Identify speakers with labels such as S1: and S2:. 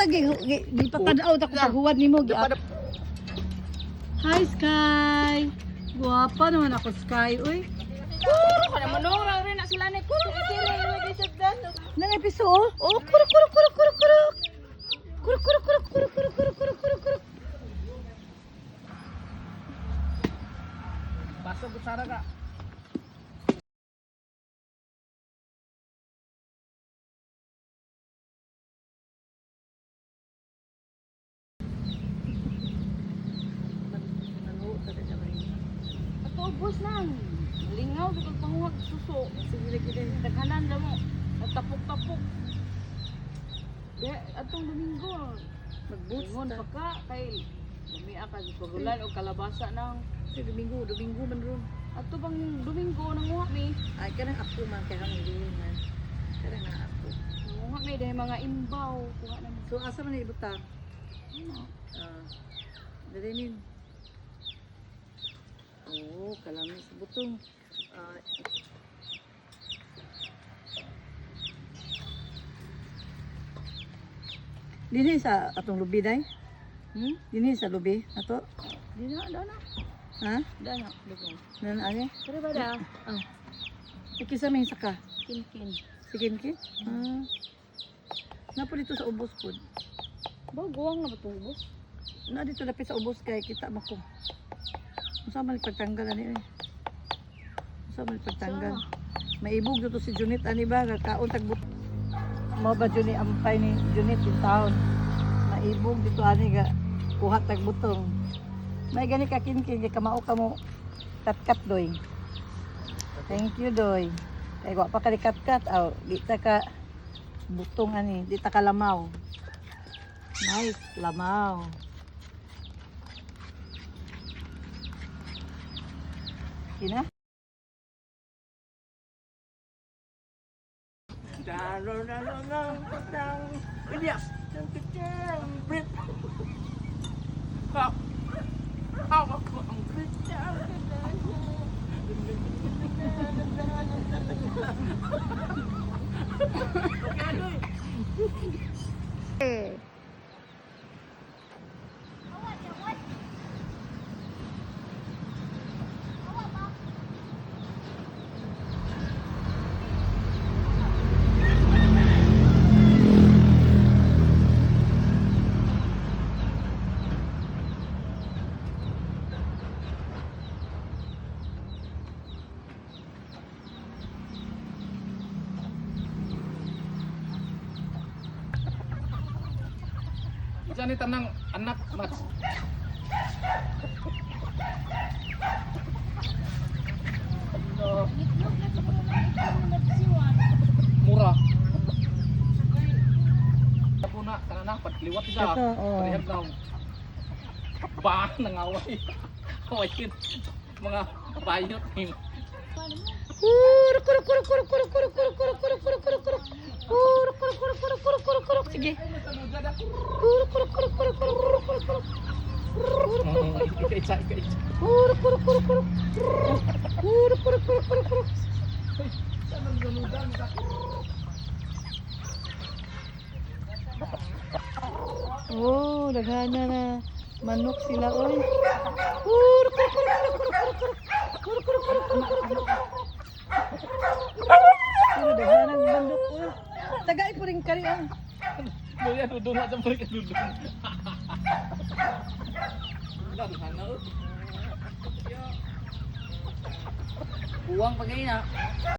S1: tagi gipatanaw ta ko paghuwad nimo gi. Hi Sky. Guwapa naman ako Sky, uy.
S2: Kana manora rin na sila ni kuro sila di sa dan.
S1: Nang episo oh. Oh, kuro kuro kuro kuro kuro. Kuro kuro kuro kuro kuro kuro kuro kuro kuro.
S3: Pasok ko sana ka.
S2: Ato ubos lang. Lingaw di kag panguhag suso. Sige gid daghanan ra mo. Tapok-tapok. Atong Domingo. Magbungon pa ka kay lumiya ka sa pagulan o kalabasa nang
S1: Domingo man ron.
S2: ato bang Domingo nanguha mi.
S1: Ay kanang ako man kay kang man. Kanang ako.
S2: Nanguha mi dahil mga imbaw kuha na mo.
S1: So asa man ibutang?
S2: Ano?
S1: Dalimin. Oh, kalamis butong. Dinhi sa atong lubi day? Dinhi sa lubi ato?
S2: Di na, dana.
S1: Ha?
S2: Dana, dugong.
S1: Nan ani?
S2: Pero ba da?
S1: Oh. Ikisa may saka.
S2: Kin-kin.
S1: Sige ki. Napo dito sa ubos pod.
S2: Ba, guwang na ba itong ubos?
S1: Na dito lapit sa ubos kay kita mo ko. Unsa man pagtanggal ani eh. Unsa man pagtanggal. Maibog dito si Junit ani ba kaon tagbut. Mao ba Junit ampay ni Junit in town. Maibog dito ani ga kuha tagbutong. May gani ka kinkin kay kamao ka mo kat-kat doy. Thank you doy. Kay wa pa ka kat-kat aw di ta ka butong ani, di ta ka lamaw. Nice, lamaw. Kina?
S3: Diyan ni tanang anak mas. Murah. Puna tanang patliwat siya.
S1: Ito, oh.
S3: Parehab daw. Baan nangaway. Kawayin mga bayot ni.
S1: Kuro kuro kuro kuro kuro kuro kuro kuro kuro kuro kuro kuro. Kuro kuro kuro kuro kuro kuro kuro. Sige. Kuro kuro kuro kuro kuro kuro kuro kuro.
S3: Ika-isa.
S1: Kuro kuro kuro kuro. Kuro kuro kuro kuro kuro. Oh, daghana na manok sila oy. Kuro kuro kuro kuro kuro kuro. Kuro kuro kuro kuro kuro kuro. Pero daghana ng manok oy. Tagay po rin kari ang.
S3: Doya dudong aja mereka dudung. Lang sana. Uang pagay na.